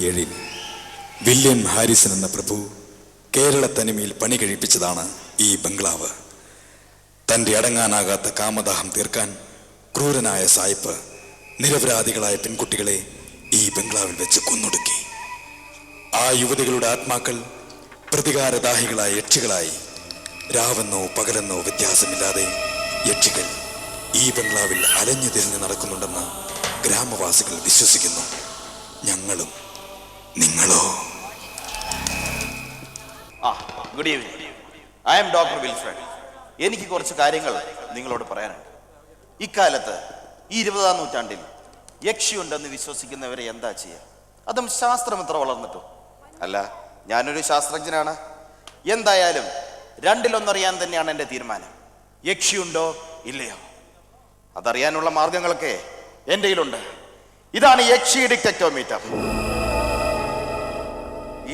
1977 William Harrison എന്ന പ്രഭു കേരള തനിമയിൽ പണി കഴിപ്പിച്ചതാണ് ഈ ബംഗ്ലാവ്. തൻ്റെ അടങ്ങാനാകാത്ത കാമദാഹം തീർക്കാൻ ക്രൂരനായ സായിപ്പ് നിരപരാധികളായ പെൺകുട്ടികളെ ഈ ബംഗ്ലാവിൽ വെച്ച് കൊന്നൊടുക്കി. ആ യുവതികളുടെ ആത്മാക്കൾ പ്രതികാരദാഹികളായ യക്ഷികളായി. രാവെന്നോ പകലെന്നോ വ്യത്യാസമില്ലാതെ യക്ഷികൾ ഈ ബംഗ്ലാവിൽ അലഞ്ഞു തിരിഞ്ഞ് നടക്കുന്നുണ്ടെന്ന് ഗ്രാമവാസികൾ വിശ്വസിക്കുന്നു. ഞങ്ങളും. നിങ്ങളോ? Good evening. I M doctor Wilfred. എനിക്ക് കുറച്ച് കാര്യങ്ങൾ നിങ്ങളോട് പറയാനുണ്ട്. ഇക്കാലത്ത് ഈ 20-ാം നൂറ്റാണ്ടിൽ യക്ഷിയുണ്ടെന്ന് വിശ്വസിക്കുന്നവരെ എന്താ ചെയ്യുക? അതും ശാസ്ത്രം എത്ര വളർന്നിട്ടും. അല്ല, ഞാനൊരു ശാസ്ത്രജ്ഞനാണ്. എന്തായാലും രണ്ടിലൊന്നറിയാൻ തന്നെയാണ് എൻ്റെ തീരുമാനം. യക്ഷിയുണ്ടോ ഇല്ലയോ അതറിയാനുള്ള മാർഗങ്ങളൊക്കെ എൻ്റെ കയ്യിലുണ്ട്. ഇതാണ് യക്ഷി ഡിറ്റക്ടോമീറ്റർ.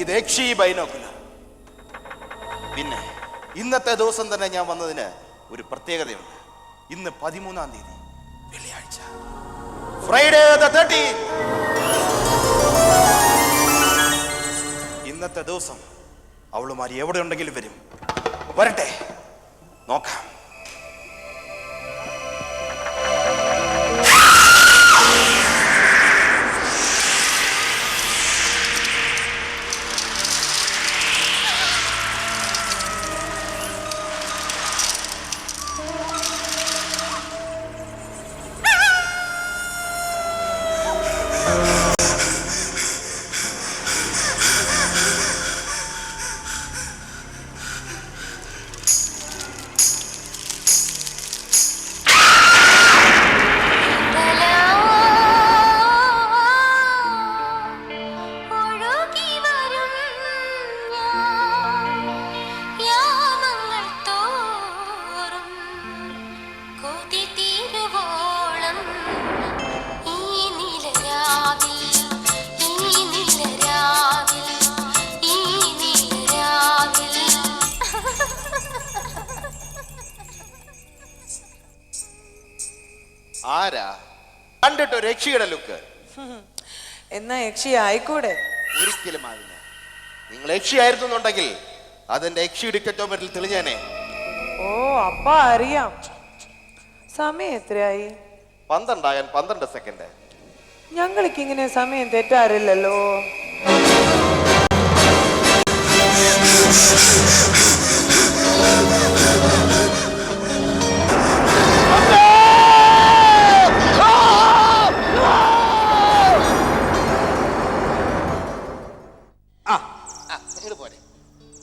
ഇത് യക്ഷി ബൈനോക്കുലർ. പിന്നെ ഇന്നത്തെ ദിവസം തന്നെ ഞാൻ വന്നതിന് ഒരു പ്രത്യേകതയുണ്ട്. ഇന്ന് 13-ാം തീയതി വെള്ളിയാഴ്ച, ഫ്രൈഡേ ദ 13th. ഇന്നത്തെ ദിവസം അവളുമാരി എവിടെ ഉണ്ടെങ്കിലും വരും. വരട്ടെ, നോക്കാം. ആരാ കണ്ടിട്ടോ രക്ഷിയുടെ ലുക്ക്? എന്നാ യക്ഷി ആയിക്കൂടെ? ഒരിക്കലും ആവില്ല. നിങ്ങൾ യക്ഷിയായിരുന്നുണ്ടെങ്കിൽ അതെന്റെ യക്ഷി ഡിറ്റക്ടോമീറ്ററിൽ തെളിഞ്ഞേനെ. ഓ, അപ്പ അറിയാം. സമയം എത്രയായി? 12 ആകാൻ 12 സെക്കൻഡ്. ഞങ്ങൾക്ക് ഇങ്ങനെ സമയം തെറ്റാറില്ലല്ലോ.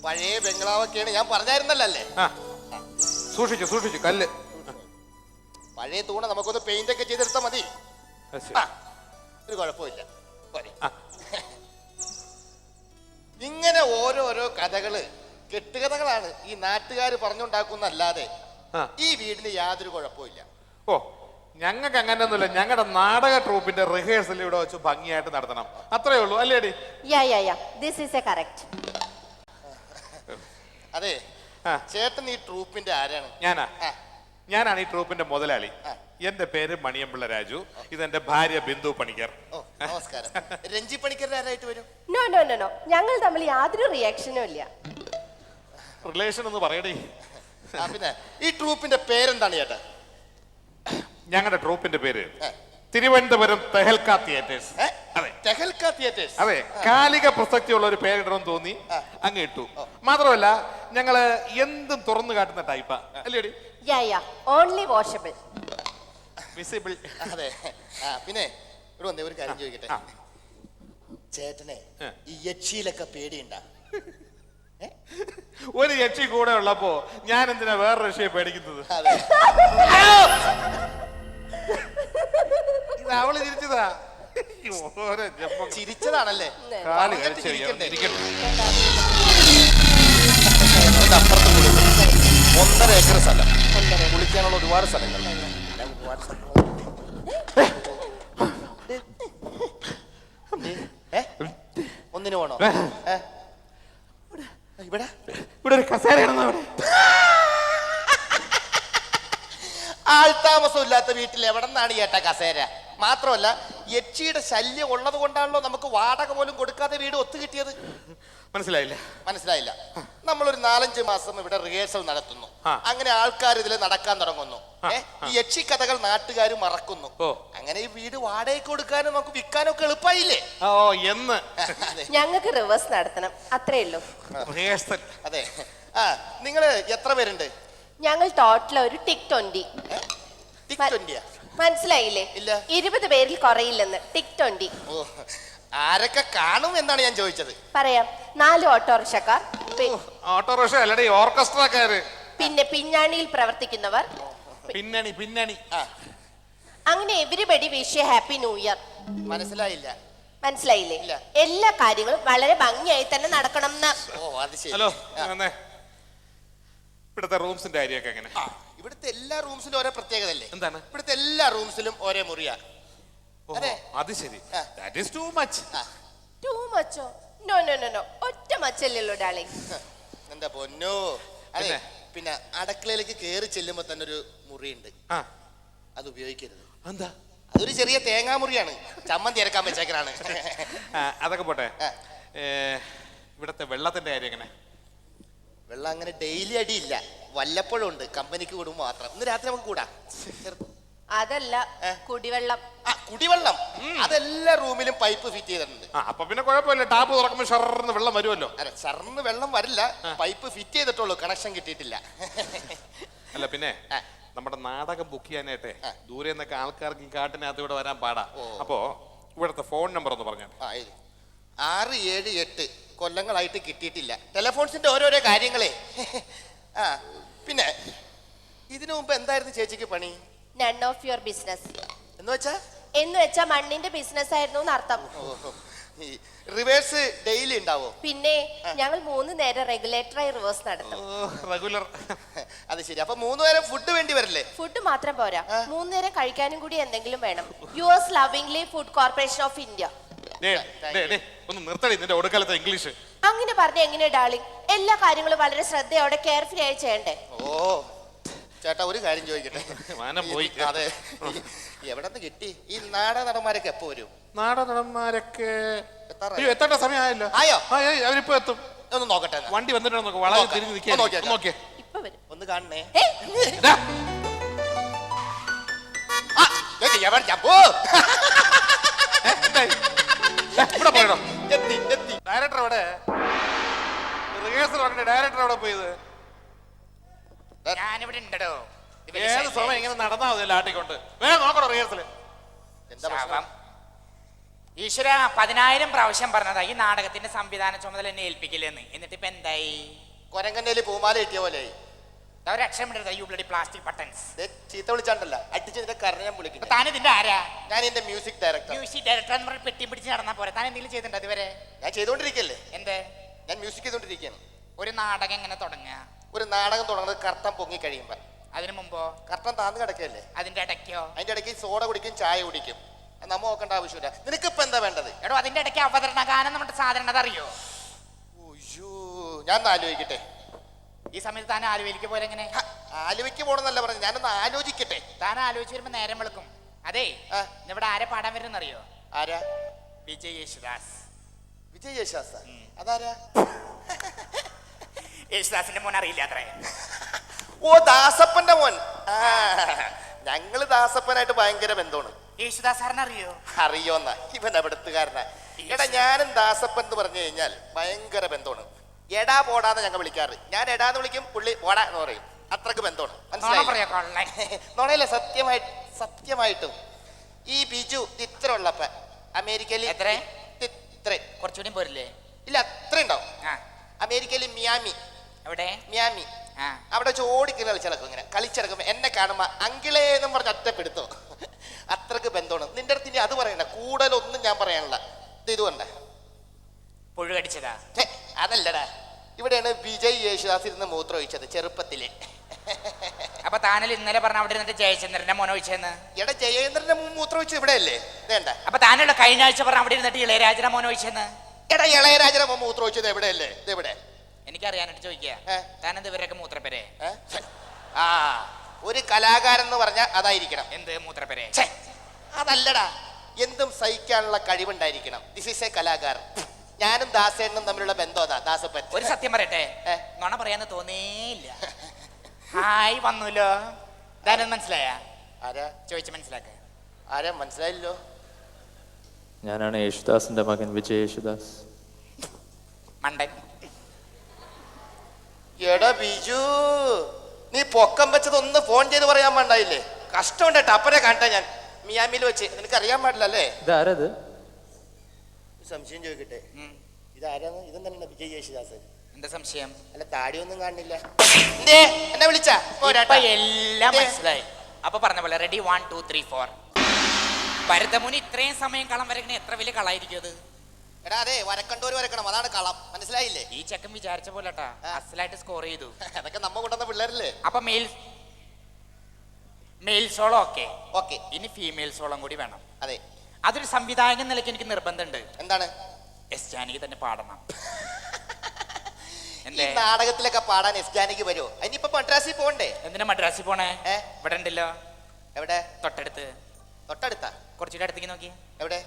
പഴയ ബംഗ്ലാവൊക്കെയാണ് ഞാൻ പറഞ്ഞായിരുന്നല്ലേ. സൂക്ഷിച്ചു കല്ല്. പഴയ തൂണ നമുക്കൊന്ന് പെയിന്റ് ഒക്കെ ചെയ്തെടുത്താൽ മതി. ഒരു കുഴപ്പമില്ല. ഇങ്ങനെ ഓരോരോ കഥകള് കെട്ടുകഥകളാണ് ഈ നാട്ടുകാർ പറഞ്ഞുണ്ടാക്കുന്നല്ലാതെ ഈ വീടിന് യാതൊരു കുഴപ്പമില്ല. ഓ, ഞങ്ങൾക്ക് അങ്ങനെയൊന്നുമില്ല. ഞങ്ങളുടെ നാടക ട്രൂപ്പിന്റെ റിഹേഴ്സൽ ഇവിടെ വെച്ച് ഭംഗിയായിട്ട് നടത്തണം, അത്രേ ഉള്ളൂ. അല്ലേടി? അതെ, ചേട്ടൻ ഈ ട്രൂപ്പിന്റെ ആരാണ്? ഞാനാണ് ഈ ട്രൂപ്പിന്റെ മുതലാളി. എന്റെ പേര് മണിയമ്പിള്ള രാജു. ഇതെന്റെ ഭാര്യ ബിന്ദു പണിക്കർ. നമസ്കാരം. രഞ്ജി പണിക്കർ ആരായിട്ട് വരും? നോ, ഞങ്ങൾ തമ്മിൽ യാതൊരു റിയാക്ഷനും ഇല്ല. റിലേഷൻ ഒന്ന് പറയടേ. പിന്നെ ഈ ട്രൂപ്പിന്റെ പേരെന്താണ് ചേട്ടാ? ഞങ്ങളുടെ ട്രൂപ്പിന്റെ പേര് തിരുവനന്തപുരം തെഹൽക്ക തിയേറ്റേഴ്സ്. തെഹൽക്ക തിയേറ്റേഴ്സ്. അതെ, കാലിക പ്രസക്തിയുള്ള ഒരു പേരിടണം തോന്നി അങ്ങ് ഇട്ടു. മാത്രമല്ല ഞങ്ങള് എന്തും തുറന്നു കാട്ടുന്ന ടൈപ്പാ. അല്ലേടി? Only washable, visible. അതെ. പിന്നെ ഇവിടെ വന്നേ, ഒരു കാര്യം ചോദിക്കട്ടെ. ചേട്ടനെ ഈ യക്ഷിയിലൊക്കെ പേടിയുണ്ടാ? ഒരു യക്ഷി കൂടെ ഉള്ളപ്പോ ഞാൻ എന്തിനാ വേറൊരു യക്ഷിയെ പേടിക്കുന്നത്? ഇത് അവള് ചിരിച്ചതാ. ചിരിച്ചതാണല്ലേ? അപ്പുറത്ത് 1.5 ഏക്കർ സ്ഥലം, കുളിക്കാനുള്ള ഒരുപാട് സ്ഥലങ്ങൾ. ഒന്നിനു വേണോ? ഇവിടെ ഒരു കസേരയാണെന്ന്. അവിടെ ആൾതാമസം ഇല്ലാത്ത വീട്ടിൽ എവിടെ നിന്നാണ് ചേട്ടാ കസേര? മാത്രമല്ല യക്ഷിയുടെ ശല്യം ഉള്ളത് കൊണ്ടാണല്ലോ നമുക്ക് വാടക പോലും കൊടുക്കാതെ വീട് ഒത്തു കിട്ടിയത്. മനസ്സിലായില്ല. മനസ്സിലായില്ല. നമ്മളൊരു 4-5 മാസം ഇവിടെ റിഹേഴ്സൽ നടത്തുന്നു. അങ്ങനെ ആൾക്കാർ ഇതിൽ നടക്കാൻ തുടങ്ങുന്നു. ഈ യക്ഷി കഥകൾ നാട്ടുകാർ മറക്കുന്നു. അങ്ങനെ ഈ വീട് വാടകയ്ക്ക് കൊടുക്കാനും നമുക്ക് വിൽക്കാനും ഒക്കെ എളുപ്പമായില്ലേ? ഓ എന്ന് ഞങ്ങൾക്ക് റിവേഴ്സ് നടത്തണം, അത്രേ ഉള്ളൂ. റിഹേഴ്സൽ. അതെ. നിങ്ങള് എത്ര പേരുണ്ട്? ഞങ്ങൾ ടോട്ടൽ ഒരു ടിക് 20. മനസ്സിലായില്ലേ? 20 പേരിൽ കുറയില്ലെന്ന്. ടിക് 20. ആരൊക്കെ കാണും എന്നാണ് ഞാൻ ചോദിച്ചത്. പറയാം. 4 ഓട്ടോറിക്ഷക്കാർ, ഓട്ടോറിക്ഷ അല്ലടി, ഓർക്കസ്ട്രക്കാര്, പിന്നെ പിഞ്ഞാണിയിൽ പ്രവർത്തിക്കുന്നവർ, പിന്നണി. അങ്ങനെ everybody wish happy new year. മനസ്സിലായില്ല. മനസ്സിലായില്ലേ? എല്ലാ കാര്യങ്ങളും വളരെ ഭംഗിയായി തന്നെ നടക്കണം. ഹലോ, ഇവിടുത്തെ റൂംസിന്റെ കാര്യമൊക്കെ എങ്ങനെ? ഇവിടുത്തെ എല്ലാ റൂംസിലും ഓരോ പ്രത്യേകത അല്ലേ? എന്താണ്? ഇവിടുത്തെ എല്ലാ റൂംസിലും ഒരേ മുറിയാ. അത് ശരി. That is too much. Too മച്ചോ? നോ നോ നോ നോ, ഒറ്റ മച്ചല്ലല്ലോ ഡാർലിംഗ്. എന്താ പൊന്നോ. അതെ, പിന്നെ അടുക്കളയിലേക്ക് കേറി ചെല്ലുമ്പോ തന്നെ ഒരു മുറിയുണ്ട്. അത് ഉപയോഗിക്കരുത്. എന്താ? അതൊരു ചെറിയ തേങ്ങാ മുറിയാണ്, ചമ്മന്തി അരക്കാൻ വെച്ചേക്കനാണ്. അതൊക്കെ പോട്ടെ. ഇവിടത്തെ വെള്ളത്തിന്റെ കാര്യം എങ്ങനെ? വെള്ളം അങ്ങനെ ഡെയിലി അടിയില്ല, വല്ലപ്പോഴും ഉണ്ട്. കമ്പനിക്ക് കൂടുമ്പോ മാത്രം. ഇന്ന് രാത്രി നമുക്ക് കൂടാ. അതല്ല, കുടിവെള്ളം. കുടിവെള്ളം അതെല്ലാ റൂമിലും പൈപ്പ് ഫിറ്റ് ചെയ്തിട്ടുണ്ട്. അപ്പൊ പിന്നെ കുഴപ്പമില്ല, ടാപ്പ് തുറക്കുമ്പോൾ ഷർന്ന് വെള്ളം വരുമല്ലോ. അല്ല, ഷർന്ന് വെള്ളം വരില്ല, പൈപ്പ് ഫിറ്റ് ചെയ്തിട്ടുള്ളൂ, കണക്ഷൻ കിട്ടിയിട്ടില്ല. അല്ല, പിന്നെ നമ്മുടെ നാടകം ബുക്ക് ചെയ്യാനായിട്ടെ ദൂരെ നിന്നൊക്കെ ആൾക്കാർക്ക് ഈ കാട്ടിനകത്ത് ഇവിടെ വരാൻ പാടാ. അപ്പോ ഇവിടുത്തെ ഫോൺ നമ്പർ ഒന്ന് പറഞ്ഞു. 678 കൊല്ലങ്ങളായിട്ട് കിട്ടിയിട്ടില്ല. ടെലഫോൺസിന്റെ ഓരോരോ കാര്യങ്ങളെ. പിന്നെ ഇതിനു മുമ്പ് എന്തായിരുന്നു ചേച്ചിക്ക് പണി? None of your business. എന്ന് വെച്ചാ മണ്ണിന്റെ ബിസിനസ് ആയിരുന്നു എന്നർത്ഥം. റിവേഴ്സ് ഡെയിലി ഉണ്ടാവോ? പിന്നെ ഞങ്ങൾ 3 നേരം റെഗുലേറ്ററായി റിവേഴ്സ് നടത്തും. റെഗുലർ. അത് ശരി. അപ്പൊ 3 നേരം ഫുഡ് വേണ്ടി വരില്ലേ? ഫുഡ് മാത്രം പോരാ, 3 നേരം കഴിക്കാനും കൂടി എന്തെങ്കിലും വേണം. Yours lovingly food corporation of India. ഒന്ന് നിർത്തടി നിന്റെ ഒടുക്കാലത്തെ ഇംഗ്ലീഷ്. അങ്ങനെ പറഞ്ഞ എങ്ങനെയാ ഡാർലിംഗ്? എല്ലാ കാര്യങ്ങളും വളരെ ശ്രദ്ധയോടെ കെയർഫുള്ളി ആയി ചെയ്യണ്ടേ? ചേട്ടാ, ഒരു കാര്യം ചോദിക്കട്ടെ. അതെ, എവിടെ നിന്ന് കിട്ടി ഈ നാടക നടന്മാരൊക്കെ? എപ്പോ വരും നാടകന്മാരൊക്കെ? എത്തേണ്ട സമയമായല്ലോ. അവരിപ്പോ എത്തും. ഒന്ന് നോക്കട്ടെ, വണ്ടി വന്നിട്ടുണ്ടോ? വളരെ തിരിഞ്ഞ് നിൽക്കുക. ഇപ്പൊ വരും. ഒന്ന് കാണണേ. ഡയറക്ടർ എവിടെ? റിഹേഴ്സൽ ഡയറക്ടർ എവിടെ പോയത്? ഞാനിവിടെ ഉണ്ടോ? ഏത് സമയം ഇങ്ങനെ നടന്നാ മതി ആട്ടിക്കൊണ്ട്. വേഗം നോക്കണോ റിഹേഴ്സൽ? ഈശ്വര, 10,000 പ്രാവശ്യം പറഞ്ഞതാ ഈ നാടകത്തിന്റെ സംവിധാന ചുമതല എന്നെ ഏൽപ്പിക്കില്ലെന്ന്. എന്നിട്ട് ഇപ്പൊ എന്തായി? കൊരങ്കന്നേല് പൂമാല കിട്ടിയ പോലെ ഒരു അക്ഷരം ഇടരുത്. You bloody plastic buttons. ചീത്ത വിളിച്ചാണ്ടല്ല, അടിച്ച് നിന്റെ കരഞ്ഞാൻ വിളിക്കും. താൻ ഇതിന്റെ ആരാ? ഞാൻ ഇതിന്റെ മ്യൂസിക് ഡയറക്ടർ. മ്യൂസിക് ഡയറക്ടർ എന്ന് പറഞ്ഞ് പെട്ടി പിടിച്ച് നടന്നാ പോരെ. താൻ എന്തെങ്കിലും ചെയ്തിട്ടുണ്ട് അതുവരെ? ഞാൻ ചെയ്തോണ്ടിരിക്കല്ലേ. എന്ത്? ഞാൻ മ്യൂസിക് ചെയ്തോണ്ടിരിക്കുകയാണ്. ഒരു നാടകം എങ്ങനെ തുടങ്ങുക? ഒരു നാടകം തുടങ്ങുന്നത് കർട്ടൻ പൊങ്ങി കഴിയുമ്പോ. അതിനു മുമ്പോ? കർട്ടൻ താന്ന് കിടക്കല്ലേ. അതിന്റെ ഇടയ്ക്കോ? അതിന്റെ ഇടയ്ക്ക് സോഡ കുടിക്കും, ചായ കുടിക്കും. നമ്മ നോക്കേണ്ട ആവശ്യമില്ല. നിനക്കിപ്പോ എന്താ വേണ്ടത്? എടോ, അതിന്റെ ഇടയ്ക്ക് അവതരണ ഗാനം നമ്മുടെ സാധാരണ അറിയോ? ഞാൻ ആലോചിക്കട്ടെ. ഈ സമയത്ത് താൻ ആലുവയിലേക്ക് പോലെ എങ്ങനെ? ആലുവയ്ക്ക് പോണെന്നല്ല പറഞ്ഞു, ഞാനൊന്ന് ആലോചിക്കട്ടെ. താൻ ആലോചിച്ച് വരുമ്പോ നേരം വെളുക്കും. അതെ, ഇവിടെ ആരെ പാടാൻ വരുന്ന അറിയോ? ആരാ? വിജയ് യേശുദാസ്. വിജയ് യേശുദാസ്? അതാരാ? യേശുദാസിന്റെ മോൻ അറിയില്ല അത്രേ? ഓ, ദാസപ്പന്റെ മോൻ. ഞങ്ങള് ദാസപ്പനായിട്ട് ഭയങ്കര ബന്ധമാണ്. യേശുദാസ് സാറിന് അറിയോ? അറിയോന്ന ഇവൻ എവിടത്തുകാരനാ. എടാ, ഞാനും ദാസപ്പൻ എന്ന് പറഞ്ഞു കഴിഞ്ഞാൽ ഭയങ്കര ബന്ധമാണ്. എടാ പോടാന്ന് ഞങ്ങൾ വിളിക്കാറ്. ഞാൻ എടാന്ന് വിളിക്കും, പുള്ളി പോടാ എന്ന് പറയും. അത്രക്ക് ബന്ധമാണ്. മനസ്സിലായില്ല? സത്യമായിട്ടും ഈ ബിജു ഇത്ര ഉള്ളപ്പ അമേരിക്കയിൽ കുറച്ചുകൂടി പോരില്ലേ? ഇല്ല, അത്ര ഉണ്ടാവും. അമേരിക്കയിൽ മിയാമി. എവിടെ? മിയാമി. അവിടെ ചോടിക്കൽ കളിച്ചിടക്കും. ഇങ്ങനെ കളിച്ചിടക്കുമ്പോ എന്നെ കാണുമ്പോ അങ്കിളേ എന്നും പറഞ്ഞ് ഒറ്റപ്പെടുത്തോ. അത്രക്ക് ബന്ധമാണ്. നിന്റെ അടുത്ത് ഇനി അത് പറയണ്ട, കൂടുതലൊന്നും ഞാൻ പറയാനുള്ള. ഇത് കൊണ്ട പുഴു കടിച്ചതാ? അതല്ലടാ, ഇവിടെയാണ് വിജയ് യേശുദാസ് ഇരുന്ന് മൂത്രം ഒഴിച്ചത് ചെറുപ്പത്തില്. അപ്പൊ താനൽ ഇന്നലെ പറഞ്ഞ അവിടെ ഇരുന്നിട്ട് ജയചന്ദ്രന്റെ മോനെ ഒഴിച്ചെന്ന്? എടാ, ജയേന്ദ്രന്റെ മൂത്രം ഒഴിച്ചത് ഇവിടെ അല്ലേ? വേണ്ട. അപ്പൊ താനുള്ള കഴിഞ്ഞ ആഴ്ച പറഞ്ഞ അവിടെ ഇരുന്നിട്ട് ഇളയരാജന്റെ മോനെ ഒഴിച്ചെന്ന്? എടാ, ഇളയരാജന്റെ മൂത്രം ഒഴിച്ചത് എവിടെയല്ലേ? ഇത് എവിടെ? എനിക്കറിയാനായിട്ട് ചോദിക്കുക. താനെന്ത് ഇവരൊക്കെ മൂത്രപ്പേരെ? ഒരു കലാകാരൻ എന്ന് പറഞ്ഞാൽ അതായിരിക്കണം. എന്ത് മൂത്രപ്പേരെ? അതല്ലടാ, എന്തും സഹിക്കാനുള്ള കഴിവുണ്ടായിരിക്കണം. ദിസ് ഈസ് എ കലാകാരൻ. ഞാനും ദാസേനും തമ്മിലുള്ള ബന്ധം അതാ. ദാസപ്പൻ ഒരു സത്യം പറയട്ടെ, നുണ പറയാന്ന് തോന്നേയില്ല. ഹായ് വന്നൂലോ. ഇതാരെന്ന് മനസ്സിലായ? ആരാ ചോദിച്ചു മനസ്സിലാക്ക. ആരാ മനസ്സിലായില്ലോ? ഞാനാണ് യേശുദാസിന്റെ മകൻ വിജയ് യേശുദാസ്. മണ്ടൻ. എടാ ബിജു, നീ പൊക്കം വെച്ചത് ഒന്ന് ഫോൺ ചെയ്ത് പറയാൻ പാടില്ലേ? കഷ്ടമുണ്ട് കേട്ടോ. അപ്പനെ കാണട്ടെ ഞാൻ മിയാമിയിൽ വെച്ച്. നിനക്ക് അറിയാൻ പാടില്ല അല്ലേ? ഇതാരത്? സംശയം ചോദിക്കട്ടെ, ഇതാരാന്ന്? ഇതെന്താണ് വിജയ് യേശുദാസ്? എന്താ സംശയം? അല്ല, താടിയൊന്നും കാണില്ല. എന്നെ വിളിച്ച എല്ലാം മനസ്സിലായി. അപ്പൊ പറഞ്ഞ പോലെ റെഡി 1 2 3 4. ഭരതമുനി ഇത്രയും സമയം കളം വരക്കണേ എത്ര വലിയ കളായിരിക്കും അത്. എടാ അതെ, വരക്കണ്ടോര് വരക്കണം, അതാണ് കളം. മനസ്സിലായില്ലേ? ഈ ചെക്കൻ വിചാരിച്ച പോലെ അസലായിട്ട് സ്കോർ ചെയ്തു. അതൊക്കെ നമ്മ കൊണ്ടുവന്ന പിള്ളേരല്ലേ. അപ്പൊ മെയിൽ സോളം ഓക്കെ. ഓക്കെ, ഇനി ഫീമെയിൽ സോളം കൂടി വേണം. അതെ. അതൊരു സംവിധായകൻ നിലയ്ക്ക് എനിക്ക് നിർബന്ധമുണ്ട്. എന്താണ്? എസ് ജാനകി തന്നെ പാടണം. ഈ നാടകത്തിലൊക്കെ പാടാൻ എസ് ജാനകി വരുമോ? അതിനിപ്പോ മദ്രാസിൽ പോകണ്ടേ? എന്തിനാ മദ്രാസിൽ പോണേ? ഇവിടെ ഉണ്ടല്ലോ. എവിടെ? തൊട്ടടുത്ത്. തൊട്ടടുത്താ? കുറച്ചുകൂടെ അടുത്തേക്ക് നോക്കി. എവിടെ?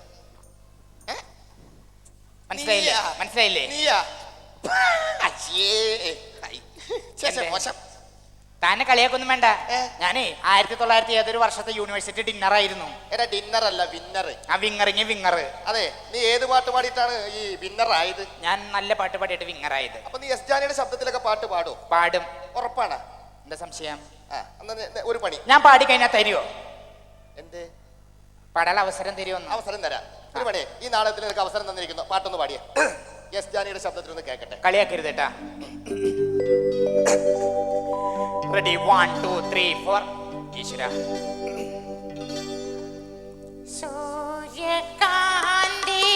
മനസ്സിലായില്ലേ? മനസ്സിലായില്ലേ? നീയാ? മോശം. താനെ കളിയാക്കൊന്നും വേണ്ട. ഞാനേ 1900 ഏതൊരു വർഷത്തെ യൂണിവേഴ്സിറ്റി ഡിന്നർ ആയിരുന്നു. എടാ ഡിന്നർ അല്ല, വിന്നർ. ആ വിങ്ങർ. അതെ, നീ ഏത് പാട്ട് പാടിയിട്ടാണ് ഈ വിന്നർ ആയത്? ഞാൻ നല്ല പാട്ട് പാടിയിട്ട് വിങ്ങർ ആയത്. അപ്പൊ നീ എസ് ജാനയുടെ ശബ്ദത്തിലൊക്കെ പാട്ട് പാടും? പാടും. ഉറപ്പാണ്? എന്താ സംശയം? ഒരു പണി ഞാൻ പാടി കഴിഞ്ഞാൽ തരുമോ? എന്ത് പാടാൻ അവസരം തരുമോ? അവസരം തരാം. ഒരു പണി, ഈ നാടകത്തിൽ നിനക്ക് അവസരം തന്നിരിക്കുന്നു, പാട്ടൊന്ന് പാടിയ എസ് ജാനയുടെ ശബ്ദത്തിൽ ഒന്ന് കേൾക്കട്ടെ. കളിയാക്കരുത് കേട്ടാ. റെഡി 1 2 3 4. ഈശ്വര. സൂര്യകാന്തി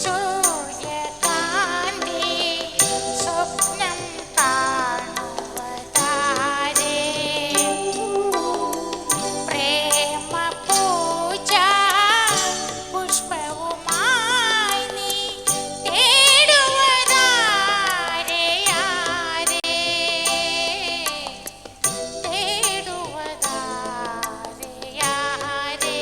സൂര്യകാന്തി സ്വപ്നം കാണുവതാരേ പ്രേമ പൂജ പുഷ്പവുമായി നീ തേടുവതാരേ ആരേ തേടുവതാരേ ആരേ.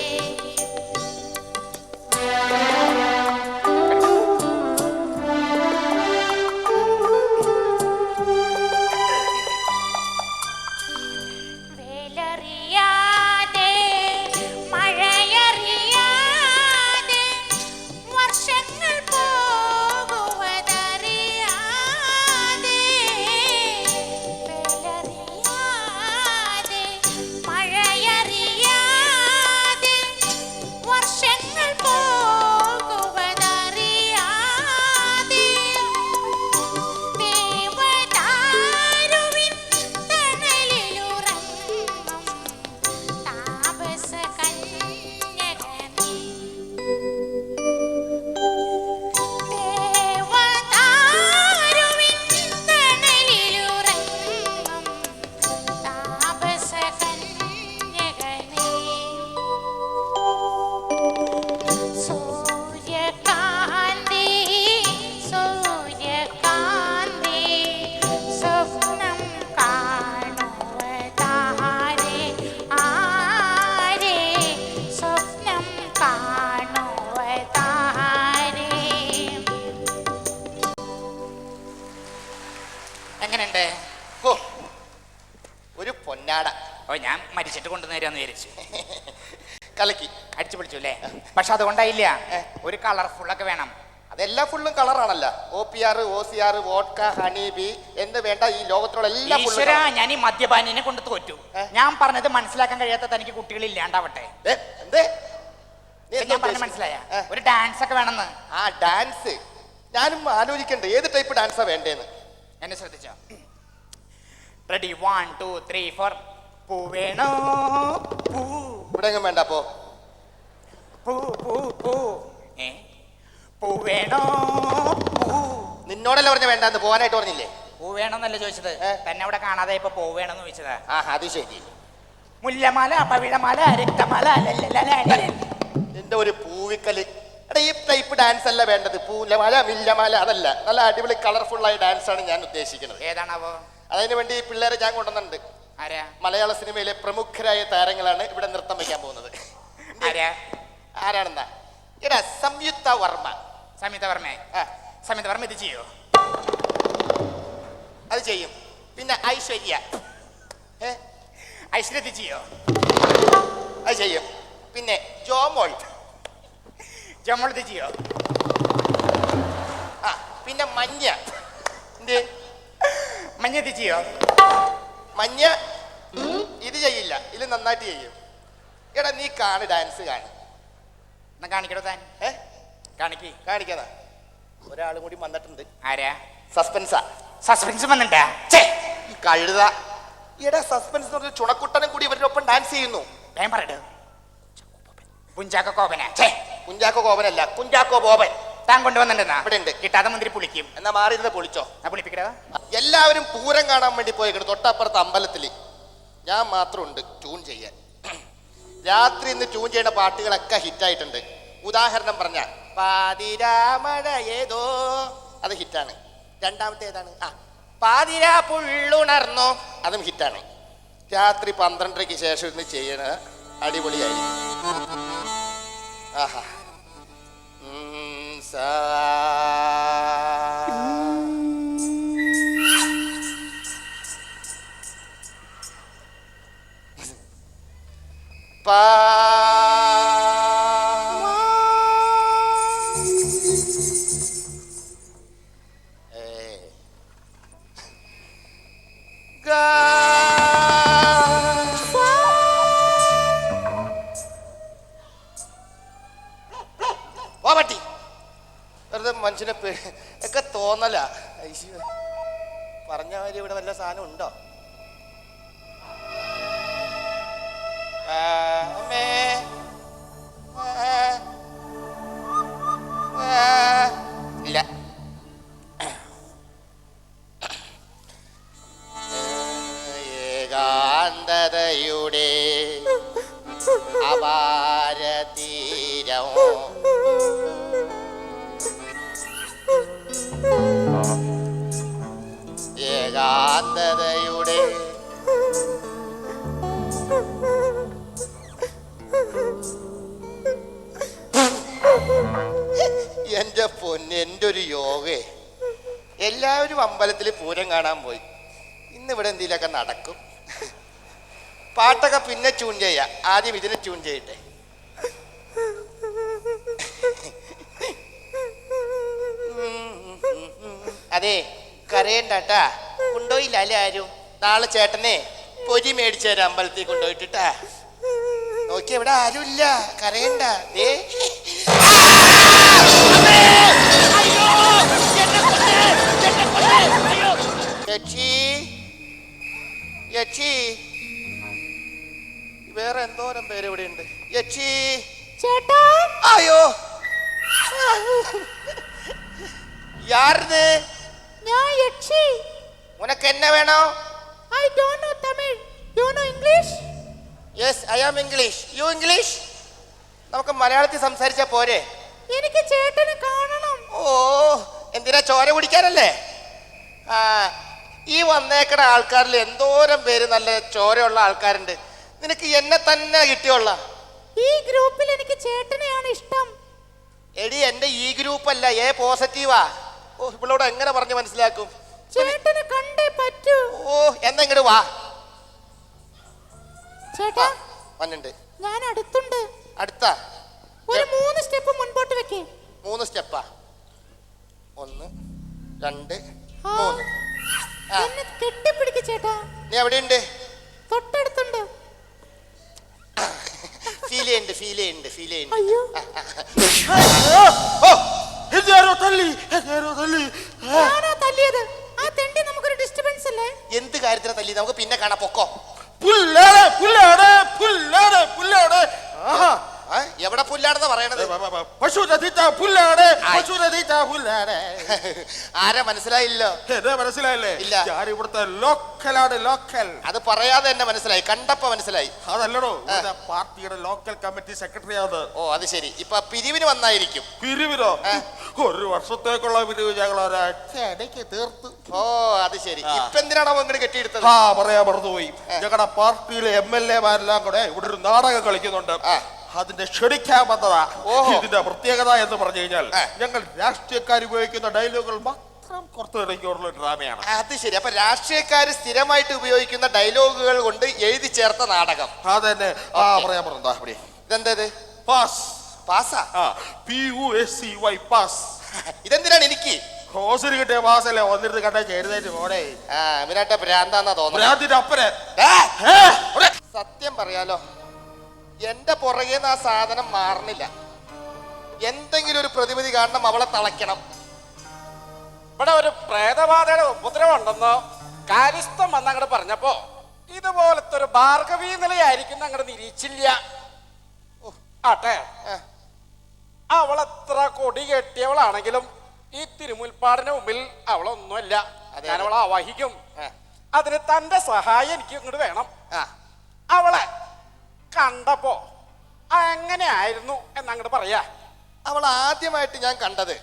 വേലറിയാതെ മഴയറിയാതെ വർഷങ്ങൾ പോകുവതറിയാതെ വേലറിയാതെ മഴയറിയാതെ വർഷങ്ങൾ പോകുവതറിയാതെ ദേവദാരുവിൻ തണലിലുറങ്ങും താപസ കന്യകനീ. ദേവദാരുവിൻ തണലിലുറങ്ങും താപസ കന്യകനീ. സൂര്യകാന്തി സൂര്യകാന്തി സ്വപ്നം കാണുവതാരേ ആരേ സ്വപ്നം കാണുവതാരേ. എങ്ങനെയുണ്ട്? ഓ, ഒരു പൊന്നാട. ഓ, ഞാൻ മരിച്ചിട്ട് കൊണ്ടുവന്നേരാന്ന് വിചാരിച്ചു. കലക്കി അടിച്ചു പിടിച്ചു അല്ലേ? പക്ഷെ അതുകൊണ്ടായില്ല, ഒരു കളർഫുൾ ഒക്കെ വേണം. അതെല്ലാം ഫുള്ളും കളറാണല്ലോ. OPR OCR vodka honey bee എന്ന് വേണ്ട, ഈ ലോകത്തിലുള്ള എല്ലാ ഈശ്വര, ഞാൻ ഈ മദ്യപാനിനെ കൊണ്ട് തോറ്റു. ഞാൻ പറഞ്ഞത് മനസ്സിലാക്കാൻ കഴിയാത്ത തനിക്ക് കുട്ടികൾ ഇല്ലാണ്ടാവട്ടെ. ഞാൻ പറഞ്ഞ മനസ്സിലായ? ഒരു ഡാൻസ് ഒക്കെ വേണമെന്ന്. ആ ഡാൻസ് ഞാനും ആലോചിക്കണ്ടേ, ഏത് ടൈപ്പ് ഡാൻസാ വേണ്ടേന്ന്. എന്നെ ശ്രദ്ധിച്ചോ? റെഡി 1 2 3 4. പൂ വേണോ പൂ ഇവിടെ എങ്ങും വേണ്ട. അപ്പോ പൂ പൂ പൂ പൂ വേണോ പൂ. നിന്നോടല്ലേ പറഞ്ഞ വേണ്ടെന്ന്, പോകാനായിട്ട് പറഞ്ഞില്ലേ? പൂ വേണമെന്നല്ല ചോദിച്ചത്, തന്നെ അവിടെ കാണാതെ ഇപ്പൊ പൂ വേണമെന്ന് ചോദിച്ചതാ. ആ അത് ശരി. മുല്ലമാല പവിഴമാല രക്തമാല എന്റെ ഒരു പൂവിക്കല്. എടാ, ഈ ടൈപ്പ് ഡാൻസ് അല്ല വേണ്ടത്. പൂലമാല വില്ലമാല അതല്ല, നല്ല അടിപൊളി കളർഫുൾ ആയ ഡാൻസ് ആണ് ഞാൻ ഉദ്ദേശിക്കുന്നത്. ഏതാണാവോ? അതിനു വേണ്ടി ഈ പിള്ളേരെ ഞാൻ കൊണ്ടുവന്നിട്ടുണ്ട്. ആരാ? മലയാള സിനിമയിലെ പ്രമുഖരായ താരങ്ങളാണ് ഇവിടെ നൃത്തം വയ്ക്കാൻ പോകുന്നത്. ആരാ? ആരാണെന്നാ? എടാ സംയുക്ത വർമ്മ. സംയുക്ത വർമ്മ. ആ, സംയുക്ത വർമ്മ ഇത് ചെയ്യോ? അത് ചെയ്യും. പിന്നെ ഐശ്വര്യ. ഐശ്വര്യ ഇത് ചെയ്യോ? അത് ചെയ്യും. പിന്നെ ജോമോൾ. ജോമോൾ ഇത് ചെയ്യോ? ആ, പിന്നെ മഞ്ഞ. എന്ത്? മഞ്ഞ ഇത് ചെയ്യോ? മഞ്ഞ ഇത് ചെയ്യില്ല, ഇത് നന്നായിട്ട് ചെയ്യും. എടാ നീ കാണ്, ഡാൻസ് കാണ്. എന്നാ കാണിക്കടോ താൻ. കാണിക്ക്. കാണിക്കാതാ. ഒരാളും കൂടി വന്നിട്ടുണ്ട്. ആരാ? സസ്പെൻസാ. സസ്പെൻസ് വന്നിട്ടാ? ഈ കഴുത. എടാ സസ്പെൻസ് എന്ന് പറഞ്ഞ ചുണക്കുട്ടനും കൂടി ഇവരുടെ ഒപ്പം ഡാൻസ് ചെയ്യുന്നു. ഞാൻ പറയട്ടെ, കുഞ്ചാക്കോ കോപന. കുഞ്ചാക്കോ കോപനല്ല, കുഞ്ചാക്കോ ബോബൻ. താൻ കൊണ്ടുവന്നിട്ടുണ്ടാ? ഇവിടെ ഉണ്ട്. കിട്ടാതെ മുന്തിരി പുളിക്കും. എന്നാ മാറിയിരുന്ന് പൊളിച്ചോ. ഞാൻ പുളിപ്പിക്കടോ. എല്ലാവരും പൂരം കാണാൻ വേണ്ടി പോയിക്കണം തൊട്ടപ്പുറത്ത് അമ്പലത്തിൽ. ഞാൻ മാത്രമുണ്ട് ട്യൂൺ ചെയ്യാൻ. രാത്രി ഇന്ന് ട്യൂൺ ചെയ്യുന്ന പാട്ടുകളൊക്കെ ഹിറ്റായിട്ടുണ്ട്. ഉദാഹരണം പറഞ്ഞ പാതിരാമഴ ഏതോ, അത് ഹിറ്റാണ്. രണ്ടാമത്തെ ഏതാണ്? ആ, പാതിരാ പുള്ളുണർന്നോ, അതും ഹിറ്റാണ്. രാത്രി 12:30 ശേഷം ഇന്ന് ചെയ്യണ അടിപൊളിയായിരിക്കും. ആഹാ. പട്ടി വെറുതെ മനുഷ്യനെ ഒക്കെ തോന്നല. പറഞ്ഞ മാതിരി ഇവിടെ വല്ല സാധനം ഉണ്ടോ? ഇല്ല. ഏകാന്തതയുടെ അപാരതീരം ഏകാന്തതയുടെ എന്റെ പൊന്ന്, എൻ്റെ ഒരു യോഗേ. എല്ലാവരും അമ്പലത്തിൽ പൂരം കാണാൻ പോയി. ഇന്നിവിടെ എന്തെങ്കിലുമൊക്കെ നടക്കും. പാട്ടൊക്കെ പിന്നെ ട്യൂൺ ചെയ്യാം. ആദ്യം ഇതിനെ ട്യൂൺ ചെയ്യട്ടെ. അതെ, കരയണ്ടാട്ടാ. കൊണ്ടുപോയില്ല അല്ലേ ആരും? നാളെ ചേട്ടനെ പൊരി മേടിച്ചു തരാം അമ്പലത്തിൽ കൊണ്ടുപോയിട്ടാ. നോക്കി ഇവിടെ ആരുമില്ല, കരയണ്ട. ദേ യക്ഷി, വേറെ എന്തോരം പേര് ഇവിടെ ഉണ്ട്. യക്ഷി ചേട്ടാ. അയ്യോ, യാരിത്? ഞാൻ യക്ഷി. ഉനക്ക് എന്നെ വേണോ? I don't know Tamil. You know English? Yes, I am English. You English? നമുക്ക് മലയാളത്തിൽ സംസാരിച്ചാ പോരെ? എനിക്ക് ചേട്ടനെ കാണണം. ഓ, എന്തിനാ? ചോര കുടിക്കാനല്ലേ? ആ, ഈ വന്നേക്കണ ആൾക്കാരിൽ എന്തോരം പേര് നല്ല ചോരയുള്ള ആൾക്കാരുണ്ട്. നിനക്ക് എന്നെ തന്നെ കിട്ടിയുള്ള? ഈ ഗ്രൂപ്പിൽ എനിക്ക് ചേട്ടനെയാണ് ഇഷ്ടം. എടി, എന്റെ ഈ ഗ്രൂപ്പ് അല്ല, എ പോസിറ്റീവാ. ഓ, ഇവളോട് എങ്ങനെ പറഞ്ഞു മനസ്സിലാക്കും? ചേട്ടനെ കണ്ടേ പറ്റൂ. ഓ, എന്നാ ഇങ്ങോട്ട് വാ. ചേട്ടാ വന്നിണ്ട്. ഞാൻ അടുത്തുണ്ട്. അടുത്ത ഒരു 3 സ്റ്റെപ്പ് മുൻപോട്ട് വെക്കേ. 3 സ്റ്റെപ്പാ? 1 2 ആ, 3. എന്നെ കെട്ടിപ്പിടിക്ക് ചേട്ടാ. നീ എവിടെയുണ്ട്? തൊട്ടടുത്തുണ്ട്. ഫീൽ ചെയ്യുന്നുണ്ട്. അയ്യോ, ഞാനാ തല്ലിയത്. ആ തെണ്ടി നമുക്കൊരു ഡിസ്റ്റർബൻസ് അല്ലേ? എന്ത് കാര്യത്തിനാ തല്ലി? നമുക്ക് പിന്നെ കാണാം, പൊക്കോ. എവിടെ പുല്ലാണെന്ന് പറയണത്? ആരാ മനസ്സിലായില്ലോ? മനസ്സിലായില്ലേ? ഇല്ല. ഞാൻ ഇവിടുത്തെ ലോക്കലാണ്. ലോക്കൽ അത് പറയാതെ തന്നെ മനസ്സിലായി, കണ്ടപ്പോ മനസ്സിലായി. അതല്ലടോ, പാർട്ടിയുടെ ലോക്കൽ കമ്മിറ്റി സെക്രട്ടറി ആണ്. ഓ, അത് ശരി. ഇപ്പൊ പിരിവിന് വന്നായിരിക്കും. പിരിവിനോ? 1 വർഷത്തേക്കുള്ള പിരിവ് ഞങ്ങൾ ഒരാഴ്ച തീർത്തു. ഓ, അത് ശരി. ഇപ്പൊ എന്തിനാണോ ഇങ്ങോട്ട് കെട്ടിയെടുത്തത്? പറയാൻ മറന്നുപോയി. ഞങ്ങളുടെ പാർട്ടിയിലെ MLA മാരെല്ലാം കൂടെ ഇവിടെ ഒരു നാടകം കളിക്കുന്നുണ്ട്. അതിന്റെ ക്ഷണിക്കാൻ വന്നതാ. ഓഹോ. ഇതിന്റെ പ്രത്യേകത എന്ന് പറഞ്ഞു കഴിഞ്ഞാൽ ഞങ്ങൾ രാഷ്ട്രീയക്കാർ ഉപയോഗിക്കുന്ന ഡയലോഗുകൾ മാത്രം പുറത്തിറങ്ങിയുള്ള ഡ്രാമയാണ്. അത് ശരി. അപ്പൊ രാഷ്ട്രീയക്കാര് സ്ഥിരമായിട്ട് ഉപയോഗിക്കുന്ന ഡയലോഗുകൾ കൊണ്ട് എഴുതി ചേർത്ത നാടകം. അതന്നെ. പറയാൻ പറഞ്ഞതാ. ഇതെന്താ ഇത്? പാസ്. പാസാ? PUSCY pass. ഇതെന്തിനാണ് എനിക്ക്? ഹോസിന് കിട്ടിയ പാസല്ലേ വന്നിരുന്ന് കണ്ടാ എഴുന്നേറ്റ് പോടേ. ഇവനാട്ട ഭ്രാന്താന്നാ തോന്നുന്നത്. ഭ്രാന്തിന്റെ അപ്പനെ. സത്യം പറയാലോ, എന്റെ പുറകേന്ന് ആ സാധനം മാറണില്ല. എന്തെങ്കിലും ഒരു പ്രതിവിധി കാണണം, അവളെ തളയ്ക്കണം. ഇവിടെ ഒരു പ്രേതബാധയുടെ ഉപദ്രവമുണ്ടെന്നോ കാര്യസ്ഥം വന്നങ്ങോട്ട് പറഞ്ഞപ്പോ ഇതുപോലത്തെ ഒരു ഭാർഗവീ നിലയായിരിക്കും അങ്ങോട്ട് നിരീക്ഷില്ല. ആട്ടെ, അവളെത്ര കൊടി കെട്ടിയവളാണെങ്കിലും ഈ തിരുമുൽപ്പാടിന് മുമ്പിൽ അവളൊന്നുമല്ല. ഞാൻ അവളെ ആവാഹിക്കും. അതിന് തന്റെ സഹായം എനിക്ക് ഇങ്ങോട്ട് വേണം. അവളെ കണ്ടപ്പോ എങ്ങനെയായിരുന്നു എന്നങ്ങോട്ട് പറയാ. അവൾ ആദ്യമായിട്ട് ഞാൻ കണ്ടത്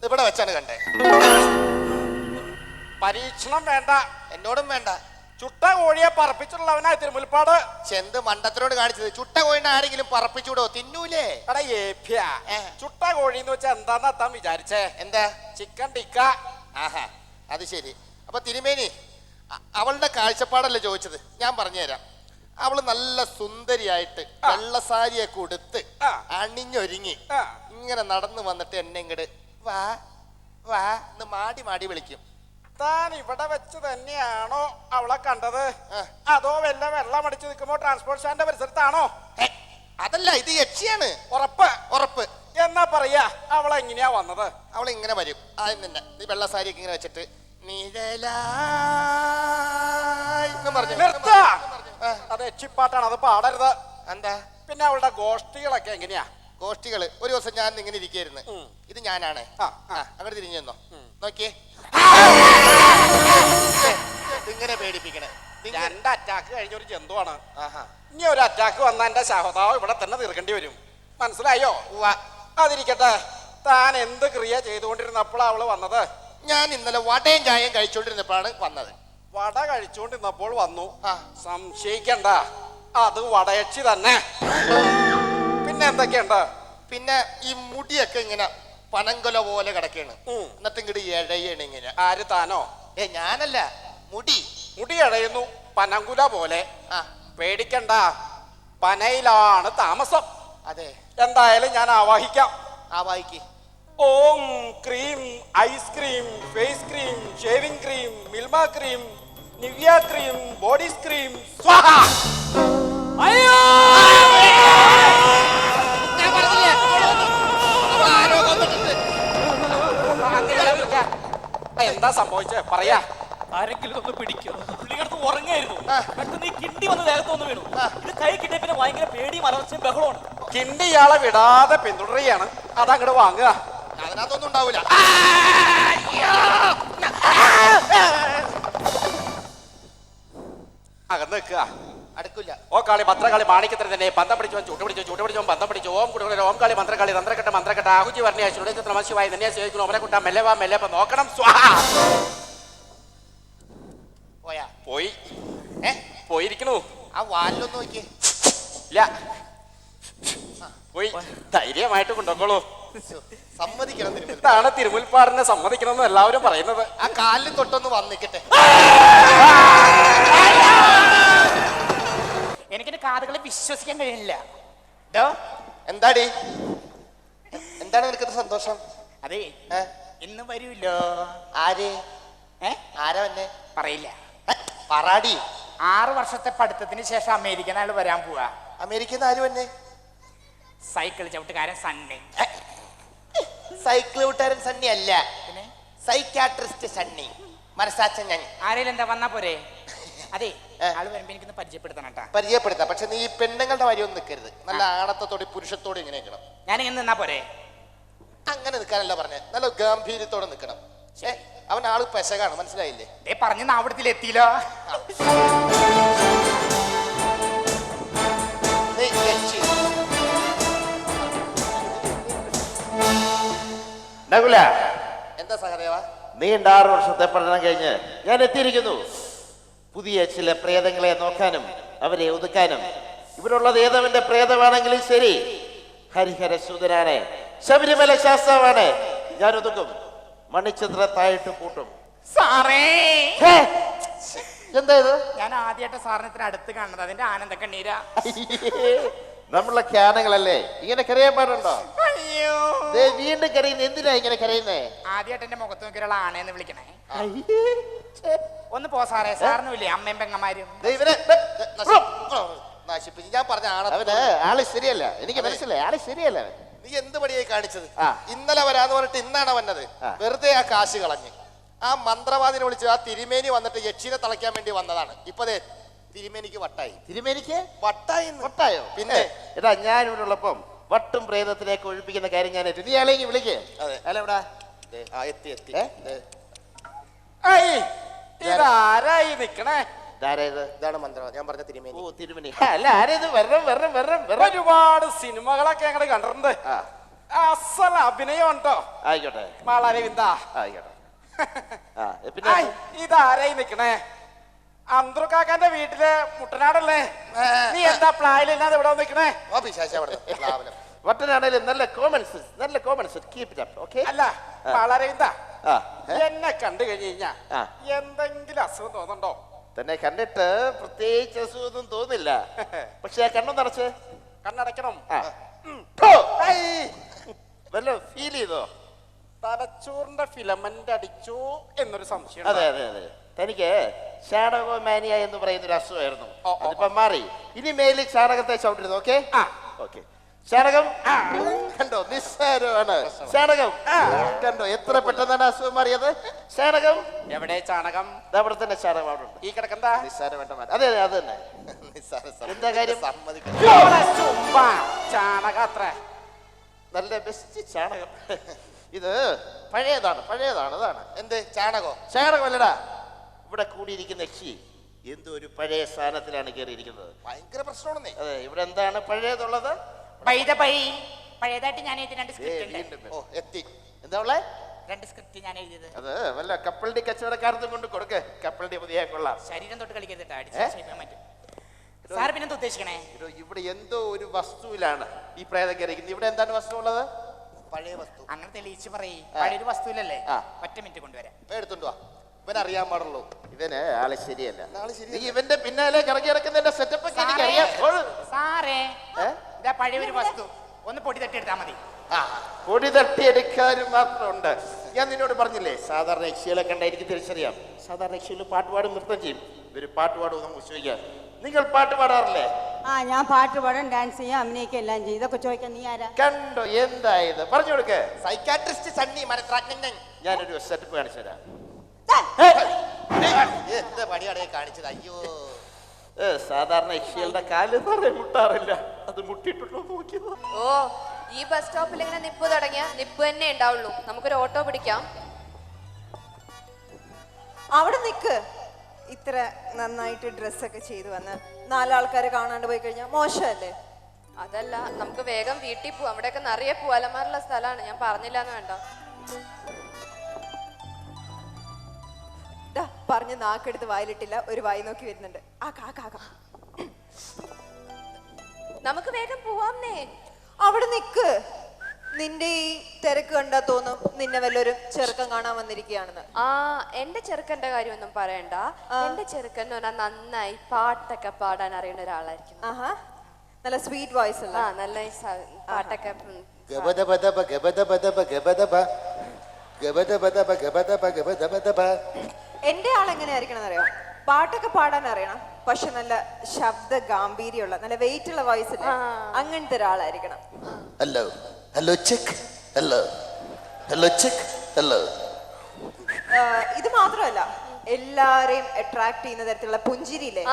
ഇവിടെ വെച്ചാണ് കണ്ടേ. പരീക്ഷണം വേണ്ട, എന്നോടും വേണ്ട. ചുട്ട കോഴിയെ പറപ്പിച്ചിട്ടുള്ളവനായി തിരുമുൽപ്പാട്. ചെന്ത് മണ്ടത്തിനോട് കാണിച്ചത്. ചുട്ട കോഴിനെ ആരെങ്കിലും പറപ്പിച്ചൂടോ? തിന്നൂലേ? ചുട്ട കോഴി എന്ന് വെച്ചാ എന്താന്ന് താൻ വിചാരിച്ചേ? എന്താ? ചിക്കൻ ടിക്ക. ആഹാ, അത് ശരി. അപ്പൊ തിരുമേനി, അവളുടെ കാഴ്ചപ്പാടല്ലേ ചോദിച്ചത്? ഞാൻ പറഞ്ഞുതരാം. അവള് നല്ല സുന്ദരിയായിട്ട് വെള്ളസാരിയൊക്കെ ഉടുത്ത് അണിഞ്ഞൊരുങ്ങി ഇങ്ങനെ നടന്നു വന്നിട്ട് എന്നെ ഇങ്ങട് വാ വാ എന്ന് മാടി മാടി വിളിക്കും. താൻ ഇവിടെ വെച്ച് തന്നെയാണോ അവളെ കണ്ടത്? അതോ വല്ല വെള്ളം അടിച്ചു നിൽക്കുമ്പോ ട്രാൻസ്പോർട്ട് സ്റ്റാൻഡിന്റെ പരിസരത്താണോ? അതല്ല, ഇത് യക്ഷിയാണ്. ഉറപ്പ്? ഉറപ്പ്. എന്നാ പറയാ, അവളെ എങ്ങനെയാ വന്നത്? അവളെ ഇങ്ങനെ വരും. ആദ്യം തന്നെ ഈ വെള്ളസാരിയൊക്കെ ഇങ്ങനെ വെച്ചിട്ട് അത് യക്ഷിപ്പാട്ടാണ്, അത് പാടരുത്. എന്താ? പിന്നെ അവളുടെ ഗോഷ്ഠികളൊക്കെ എങ്ങനെയാ? ഗോഷ്ഠികള് ഒരു ദിവസം ഞാൻ ഇങ്ങനെ ഇരിക്കായിരുന്നു. ഇത് ഞാനാണ്. അങ്ങോട്ട് തിരിഞ്ഞു തന്നോ, നോക്കിയേ. ഇങ്ങനെ പേടിപ്പിക്കണേ. 2 അറ്റാക്ക് കഴിഞ്ഞ ഒരു ജന്തുവാണ്. ഇനി ഒരു അറ്റാക്ക് വന്നാൽ എന്റെ ശഹതാവ് ഇവിടെ തന്നെ തീർക്കേണ്ടി വരും. മനസ്സിലായോ? അതിരിക്കട്ടെ, താൻ എന്ത് ക്രിയ ചെയ്തുകൊണ്ടിരുന്നപ്പോഴാണ് അവള് വന്നത്? ഞാൻ ഇന്നലെ വടയും ചായയും കഴിച്ചോണ്ടിരുന്നപ്പോഴാണ് വന്നത്. വട കഴിച്ചുകൊണ്ടിരുന്നപ്പോൾ വന്നു. സംശയിക്കണ്ട, അത് വടയച്ചി തന്നെ. പിന്നെ എന്തൊക്കെയുണ്ട്? പിന്നെ ഈ മുടിയൊക്കെ ഇങ്ങനെ പനങ്കൊല പോലെ കിടക്കാണ്. എന്നിട്ട് ഇങ്ങോട്ട് ഇഴയാണ് ഇങ്ങനെ. ആര്, താനോ? ഞാനല്ല, മുടി മുടി ഇഴയുന്നു പനങ്കുല പോലെ. പേടിക്കണ്ട, പനയിലാണ് താമസം. അതെ. എന്തായാലും ഞാൻ ആവാഹിക്കാം. ആവാഹിക്ക്. Om cream ice cream, face cream, shaving cream, Milma cream, Nivea cream, body cream, സ്വാഹ. അയ്യോ! എന്താ സംഭവിച്ചേ? പറയാ. ആരെങ്കിലും ഒന്ന് പിടിക്കോ? പുള്ളിക്കടുത്ത് ഉറങ്ങായിരുന്നു. പെട്ടെന്ന് ഈ കിണ്ടി വന്ന് ദേഹത്ത് വന്ന് വീണു. ഇത് കൈ കിട്ടിയ പിന്നെ ഭയങ്കര പേടിയും അലർച്ചയും ബഹളമാണ്. കിണ്ടി ഇയാളെ വിടാതെ പിന്തുടരുകയാണ്. അതങ്ങോട്ട് വാങ്ങുക. അതിനകത്തൊന്നും ഉണ്ടാവൂല. അകന്ന് നിൽക്കുക. അടുക്കില്ല. ഓ കാളി ഭദ്രകാളി മാണിക്കത്തിന് തന്നെ പന്തം പിടിച്ചോ, ചൂട്ട് പിടിച്ചോ, പന്തം പിടിച്ചു. ഓം കുടുകളി ഓം കാളി മന്ത്രകാളി തന്ത്രക്കെട്ട ആഹുജി വർണ്ണ ശ്രുടേക്ക് നമശിവായി തന്നെ സേവിക്കുന്നു. അവനെ കുട്ടാ മെല്ലെ വാ, മെല്ലെ നോക്കണം. പോയാ? പോയി. പോയിരിക്കണു. ആ വാലിലൊന്നും നോക്കിയേ. ഇല്ല, പോയി. ധൈര്യമായിട്ട് കൊണ്ടുപോക്കോളൂ. സമ്മതിക്കണം. ഇതാണ് തിരുമുൽപ്പാടിനെ സമ്മതിക്കണമെന്ന് എല്ലാവരും പറയുന്നത്. ആ കാലിൽ തൊട്ടൊന്ന് വന്നിക്കട്ടെ. എനിക്കെന്റെ കാതുകളെ വിശ്വസിക്കാൻ കഴിയുന്നില്ല. എന്താടി, എന്താണ് നിനക്ക് സന്തോഷം? അതെ, ഇന്ന് വരൂല്ലോ. ആര്? ആരാ വന്നെ? പറയില്ല. പറാടി. 6 വർഷത്തെ പഠിത്തത്തിന് ശേഷം അമേരിക്കൻ ആള് വരാൻ പോവാ. അമേരിക്കന്ന് ആര് വന്നെ? സൈക്കിൾ ചവിട്ടുകാരൻ സണ്ണി. സൈക്കിൾ ചവിട്ടുകാരൻ സണ്ണി അല്ല, പിന്നെ സൈക്യാട്രിസ്റ്റ് സണ്ണി. മനസ്സാച്ചൻ ഞാൻ. ആരെങ്കിലും എന്താ വന്നാ പോരെ? അതെ, ആള് വരുമ്പോ എനിക്കൊന്ന് പരിചയപ്പെടുത്തണം കേട്ടാ. പരിചയപ്പെടുത്താം, പക്ഷെ നീ പെണ്ണുങ്ങളുടെ വരിയൊന്നും നിൽക്കരുത്. നല്ല ആണത്തോടെ പുരുഷത്തോടെ ഇങ്ങനെ നിൽക്കണം. ഞാനിങ്ങനെ നിന്നാ പോരെ? അങ്ങനെ നിൽക്കാനല്ല പറഞ്ഞത്, നല്ല ഗാംഭീര്യത്തോടെ നിൽക്കണം. അവൻ ആള് പെശകാണ്, മനസ്സിലായില്ലേ? പറഞ്ഞ് നാവിടത്തിൽ എത്തിയില്ലോ. എന്താ സഹദേവ? നീണ്ട 6 വർഷത്തെ പഠനം കഴിഞ്ഞ് ഞാൻ എത്തിയിരിക്കുന്നു. പുതിയ ചില പ്രേതങ്ങളെ നോക്കാനും അവരെ ഒതുക്കാനും ഇവിടുള്ളത് ഏതവന്റെ പ്രേതമാണെങ്കിലും ശരി, ഹരിഹരസൂതനാണ്, ശബരിമല ശാസ്താവാണ്, ഞാൻ ഒതുക്കും, മണിച്ചന്ദ്രത്തായിട്ട് പൂട്ടും. സാറേ, എന്താ ഇത്? ഞാൻ ആദ്യമായിട്ട് സാറിന് ഇത്ര അടുത്ത് കാണുന്നത്, അതിന്റെ ആനന്ദ കണ്ണീരാ. നമ്മളെ ക്യാനങ്ങളല്ലേ, ഇങ്ങനെ കരയാൻ പാടുണ്ടോ? അയ്യോ, വീണ്ടും കരയുന്ന എന്തിനാ ഇങ്ങനെ കരയുന്നേ? ആദ്യമായിട്ട് എന്റെ മുഖത്ത് നോക്കിയുള്ള ആനയെന്ന് വിളിക്കണേ. ഒന്ന് പോ സാറേ, സാറിനുമില്ലേ അമ്മയും പെങ്ങന്മാരും? നശിപ്പിച്ച് ഞാൻ പറഞ്ഞ അവന് ആള് ശരിയല്ല, എനിക്ക് മനസ്സിലായി, ആള് ശരിയല്ല. നീ എന്ത് പണിയായി കാണിച്ചത്? ഇന്നലെ വരാന്ന് പറഞ്ഞിട്ട് ഇന്നാണ് വന്നത്. വെറുതെ ആ കാശ് കളഞ്ഞ്. ആ മന്ത്രവാദിനെ വിളിച്ച് ആ തിരുമേനി വന്നിട്ട് യക്ഷിനെ തളയ്ക്കാൻ വേണ്ടി വന്നതാണ്. ഇപ്പതേ തിരുമേനിക്ക് വട്ടായി. തിരുമേനിക്ക് വട്ടായി? വട്ടായോ? പിന്നെ എടാ, ഞാൻ ഇവിടെ ഉള്ളപ്പം വട്ടും പ്രേതത്തിലേക്ക് ഒഴിപ്പിക്കുന്ന കാര്യം ഞാൻ ഏറ്റു. നീ ആളെങ്കിൽ വിളിക്കേ. അല്ല എവിടാ? എത്തി എത്തി. ഇതാരായി നിക്കണേ? ഇതാണ് മന്ത്രവാദി, ഞാൻ പറഞ്ഞ തിരുമേനി. ഓ, തിരുമേനി. അല്ല, ആരേത്? ഒരുപാട് സിനിമകളൊക്കെ ഞങ്ങള് കണ്ടിട്ടുണ്ട്. അസൽ അഭിനയം ഉണ്ടോ? ആയിക്കോട്ടെ, മാളരവിന്ദ. ആയിക്കോട്ടെ. ഇതാരായി നിക്കണേ? അന്ത്രുക്കാക്കാന്റെ വീട്ടിലെ മുട്ടനാടല്ലേ? നീ എന്താ പ്ലായിലില്ലാതെ ഇവിടെ നിക്കണേ? വട്ടനാണേലും നല്ല കോമൺ സെൻസ്, നല്ല common sense. Keep it up, okay? അല്ല മാളരവിന്ദ, എന്നെ കണ്ടു കഴിഞ്ഞു കഴിഞ്ഞാ എന്തെങ്കിലും അസുഖം തോന്നുന്നുണ്ടോ? തന്നെ കണ്ടിട്ട് പ്രത്യേകിച്ച് അസുഖമൊന്നും തോന്നില്ല. പക്ഷെ കണ്ണു നിറച്ച് കണ്ണടയ്ക്കണം. വല്ല ഫീൽ ചെയ്തോ? തലച്ചോറിന്റെ ഫിലമെന്റ് അടിച്ചു എന്നൊരു സംശയം. അതെ അതെ അതെ, തനിക്ക് ചാണകോമാനിയ എന്ന് പറയുന്ന ഒരു അസുഖമായിരുന്നു. അതിപ്പം മാറി. ഇനി മേലിൽ ചാണകത്തെ ചവിട്ടരുത്, ഓക്കെ? ഓക്കെ. ചാണകം കണ്ടോ, നിസ്സാരമാണ്. ചാണകം കണ്ടോ, എത്ര പെട്ടെന്നാണ് അസുഖം മാറിയത്. ചാണകം എവിടെ? ചാണകം അവിടെ തന്നെ. ചാണകം അവിടെ ഉണ്ട്. ഈ കിടക്കണ്ട നിസ്സാരമായിട്ട്. അതെ അതെ, അത് തന്നെ. എന്താ കാര്യം? ചാണകം അത്ര നല്ല ബെസ്റ്റ് ചാണകം. ഇത് പഴയതാണ്, പഴയതാണ്. അതാണ്. എന്ത് ചാണകം? ചാണകമല്ലടാ, ഇവിടെ കൂടിയിരിക്കുന്ന യക്ഷി എന്തോ ഒരു പഴയ സ്ഥാനത്തിലാണ് കയറിയിരിക്കുന്നത്. ഭയങ്കര പ്രശ്നമാണെന്നേ. അതെ, ഇവിടെ എന്താണ് പഴയതുള്ളത്? പഴയതായിട്ട് ഞാൻ എഴുതി 2 സ്ക്രിപ്റ്റ് ഉണ്ട്. എത്തി. എന്താ ഉള്ളേ? 2 സ്ക്രിപ്റ്റ് ഞാൻ എഴുതിയത്. അത് വല്ല കപ്പലിന്റെ കച്ചവടക്കാരത്തും കൊണ്ട് കൊടുക്ക്. കപ്പലിന്റെ പുതിയ കൊള്ളാം. ശരീരം തൊട്ട് കളിക്കരുത്, സാർ പിന്നെന്താ ഉദ്ദേശിക്കണേ? ഇവിടെ എന്തോ ഒരു വസ്തുവിലാണ് ഈ പ്രേതം കയറിയിരിക്കുന്നത്. ഇവിടെ എന്താണ് വസ്തു ഉള്ളത്? പഴയ വസ്തു. അങ്ങനെ തെളിയിച്ച് പറയും. പഴയൊരു വസ്തുവില്ലല്ലേ? ഒറ്റ മിനിറ്റ് കൊണ്ടുവരാം. എടുത്തുണ്ടോ? ഇവൻ അറിയാൻ പാടുള്ളൂ. ഇവന് ആള് ശരിയല്ല. നീ ഇവന്റെ പിന്നാലെ കറങ്ങി നടക്കുന്നതിന്റെ സെറ്റപ്പ് ഒക്കെ എനിക്കറിയാം. സാറേ, ഇതാ പഴയ ഒരു വസ്തു, ഒന്ന് പൊടി തട്ടിയെടുത്താൽ മതി. പൊടി തട്ടിയെടുക്കാനും മാത്രമുണ്ട്. ഞാൻ നിന്നോട് പറഞ്ഞില്ലേ, സാധാരണ യക്ഷികളെ കണ്ട എനിക്ക് തിരിച്ചറിയാം. സാധാരണ യക്ഷികൾ പാട്ടുപാടും നൃത്തം ചെയ്യും. ഇവര് പാട്ടുപാടും നമുക്ക് ചോദിക്കാം. നിങ്ങൾ പാട്ട് പാടാറില്ലേ? ഞാൻ പാട്ട് പാടാൻ, ഡാൻസ് ചെയ്യാം, അഭിനയിക്കുക, എല്ലാം ചെയ്യും. ഇതൊക്കെ ചോദിക്കാൻ നീ ആരാ? കണ്ടോ എന്തായത്? പറഞ്ഞു കൊടുക്ക്. സൈക്കാട്രിസ്റ്റ് സണ്ണി മരത്രാജ്ഞൻ. ഞാനൊരു സെറ്റപ്പ് കാണിച്ചു തരാം. എന്താ പണിയാണേ കാണിച്ചത്? അയ്യോ, സാധാരണ യക്ഷികളുടെ കാല് മുട്ടാറില്ല, അത് മുട്ടിയിട്ടുണ്ടോ നോക്കിയത്. ഓ, ഈ ബസ് സ്റ്റോപ്പിൽ ഇങ്ങനെ നിപ്പ് തുടങ്ങിയ നിപ്പ് തന്നെ ഉണ്ടാവുള്ളൂ. നമുക്കൊരു ഓട്ടോ പിടിക്കാം. അവിടെ നിക്ക്. ഇത്ര നന്നായിട്ട് ഡ്രസ്സൊക്കെ ചെയ്തു വന്ന് 4 ആൾക്കാരെ കാണാണ്ട് പോയി കഴിഞ്ഞാൽ മോശമല്ലേ? അതല്ല, നമുക്ക് വേഗം വീട്ടിൽ പോവാം. അവിടെയൊക്കെ നിറയെ പൂവാലന്മാരുള്ള സ്ഥലമാണ്. ഞാൻ പറഞ്ഞില്ലാന്ന് വേണ്ട. പറഞ്ഞ് നാക്കെടുത്ത് വായിലിട്ടില്ല, ഒരു വായി നോക്കി വരുന്നുണ്ട്. നമുക്ക് വേഗം പോവാംന്നേ. അവിടെ നിക്ക്. നിന്റെ ഈ തിരക്ക് കണ്ടാ തോന്നും നിന്നെ വല്ലൊരു ചെറുക്കൻ കാണാൻ വന്നിരിക്കുകയാണെന്ന്. എന്റെ ചെറുക്കന്റെ കാര്യമൊന്നും പറയണ്ട. എന്റെ ചെറുക്കൻ എന്ന് പറഞ്ഞാൽ നന്നായി പാട്ടൊക്കെ പാടാൻ അറിയുന്ന ഒരാളായിരിക്കും. നല്ല സ്വീറ്റ് വോയിസ് അല്ല? നല്ല പാട്ടൊക്കെ. എന്റെ ആളെങ്ങനെ ആയിരിക്കണം അറിയാം? പാട്ടൊക്കെ പാടാൻ അറിയണം, പക്ഷെ നല്ല ശബ്ദ ഗാംഭീര്യമുള്ള നല്ല വെയിറ്റ് ഉള്ള വോയിസ് ഇല്ല, അങ്ങനത്തെ ഒരാളായിരിക്കണം. Hello hello check, hello hello check, hello. ഇത് മാത്രമല്ല, എല്ലാരെയും അട്രാക്ട് ചെയ്യുന്ന തരത്തിലുള്ള പുഞ്ചിരിയില്ലേ,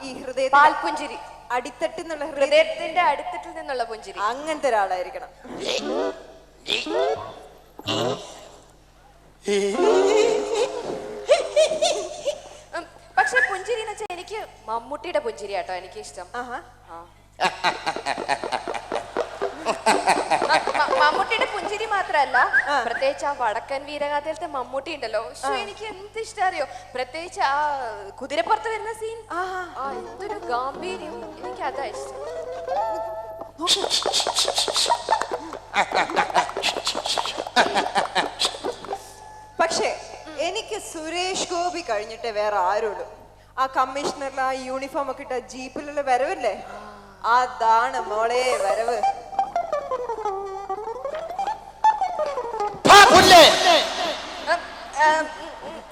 ഈ ഹൃദയ പുഞ്ചിരി, അടിത്തട്ടിൽ നിന്നുള്ള ഹൃദയത്തിന്റെ അടിത്തട്ടിൽ നിന്നുള്ള പുഞ്ചിരി, അങ്ങനത്തെ ഒരാളായിരിക്കണം. പക്ഷെ പുഞ്ചിരി എന്ന് വെച്ചാൽ എനിക്ക് മമ്മൂട്ടിയുടെ പുഞ്ചിരി കേട്ടോ എനിക്ക് ഇഷ്ടം. മമ്മൂട്ടി മമ്മൂട്ടിയുടെ പുഞ്ചിരി മാത്രല്ല, പ്രത്യേകിച്ച് ആ വടക്കൻ വീരഗാഥയിലത്തെ മമ്മൂട്ടി ഉണ്ടല്ലോ, ശ്ശോ, എനിക്ക് എന്ത് ഇഷ്ടം അറിയോ, പ്രത്യേകിച്ച് ആ കുതിരപ്പുറത്ത് വരുന്ന സീൻ, എന്തൊരു ഗാംഭീര്യം, എനിക്ക് അതാ ഇഷ്ടം. പക്ഷേ എനിക്ക് സുരേഷ് ഗോപി കഴിഞ്ഞിട്ട് വേറെ ആരോടും ആ കമ്മീഷണറിലെ ആ യൂണിഫോം ഒക്കെ ഇട്ട ജീപ്പിലുള്ള വരവില്ലേ, അതാണ് മോളെ വരവ്.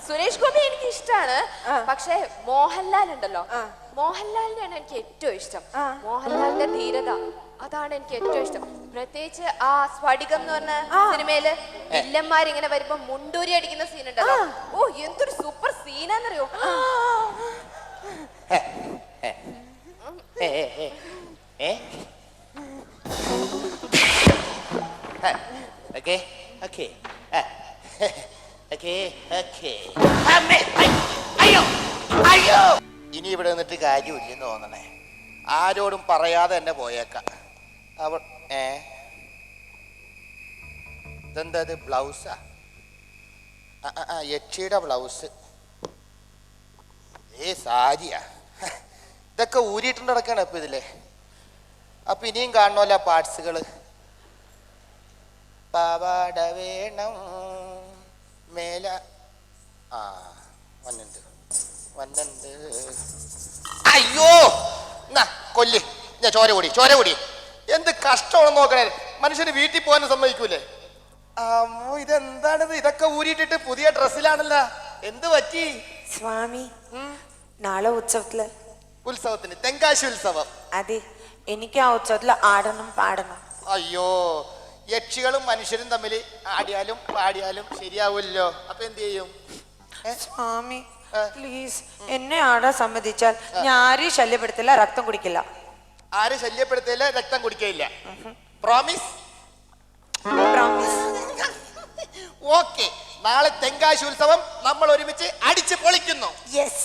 സുരേഷ് ഗോപി എനിക്ക് ഇഷ്ടമാണ്, പക്ഷെ മോഹൻലാൽ ഉണ്ടല്ലോ, മോഹൻലാലിനെയാണ് എനിക്ക് ഏറ്റവും ഇഷ്ടം. മോഹൻലാലിന്റെ ധീരത, അതാണ് എനിക്ക് ഏറ്റവും ഇഷ്ടം. പ്രത്യേകിച്ച് ആ സ്ഫടികം എന്ന് പറഞ്ഞ സിനിമയില് വില്ലന്മാരിങ്ങനെ വരുമ്പോ മുണ്ടൂരി അടിക്കുന്ന സീൻ ഉണ്ടല്ലോ, ഓ എന്തൊരു സൂപ്പർ സീനാന്നറിയോ. ഇനി ഇവിടെ നിന്നിട്ട് കാര്യമില്ലെന്ന് തോന്നണേ. ആരോടും പറയാതെ തന്നെ പോയേക്കാം. അവൾ ഇതെന്താ ബ്ലൗസാ? യക്ഷിയുടെ ബ്ലൗസ്. സാരിയാ. ഇതൊക്കെ ഊരിയിട്ടുണ്ട് നടക്കാണ് ഇപ്പൊ ഇതിലെ. അപ്പൊ ഇനിയും കാണണമല്ലോ പാർട്സുകള്. പാവാട വേണം മേല വന്നുണ്ട്. അയ്യോ കൊല്ല്, ഞാൻ ചോര കൂടി. എന്ത് കഷ്ടമാണെന്ന് നോക്കണേ. മനുഷ്യന് വീട്ടിൽ പോകാനും സമ്മതിക്കൂലേ? അമ്മോ, ഇതെന്താണിത്? ഇതൊക്കെ ഊരിയിട്ടിട്ട് പുതിയ ഡ്രസ്സിലാണല്ലോ. എന്ത് പറ്റി സ്വാമി? നാളെ ഉത്സവത്തിന് തെങ്കാശി ഉത്സവം. അതെ, എനിക്ക് ആ ഉത്സവത്തില് ആടണം പാടണം. അയ്യോ, യക്ഷികളും മനുഷ്യരും തമ്മിൽ ആടിയാലും പാടിയാലും ശരിയാവില്ലോ. അപ്പൊ എന്ത് ചെയ്യും? സ്വാമി പ്ലീസ്, എന്നെ ആടാൻ സമ്മതിച്ചാൽ ഞാൻ ആരെയും ശല്യപ്പെടുത്തില്ല, രക്തം കുടിക്കില്ല. ആരും ശല്യപ്പെടുത്തില്ല, രക്തം കുടിക്കില്ല. പ്രോമിസ്? പ്രോമിസ്. ഓക്കെ, നാളെ തെങ്കാശി ഉത്സവം നമ്മൾ ഒരുമിച്ച് അടിച്ച് പൊളിക്കുന്നു. യെസ്.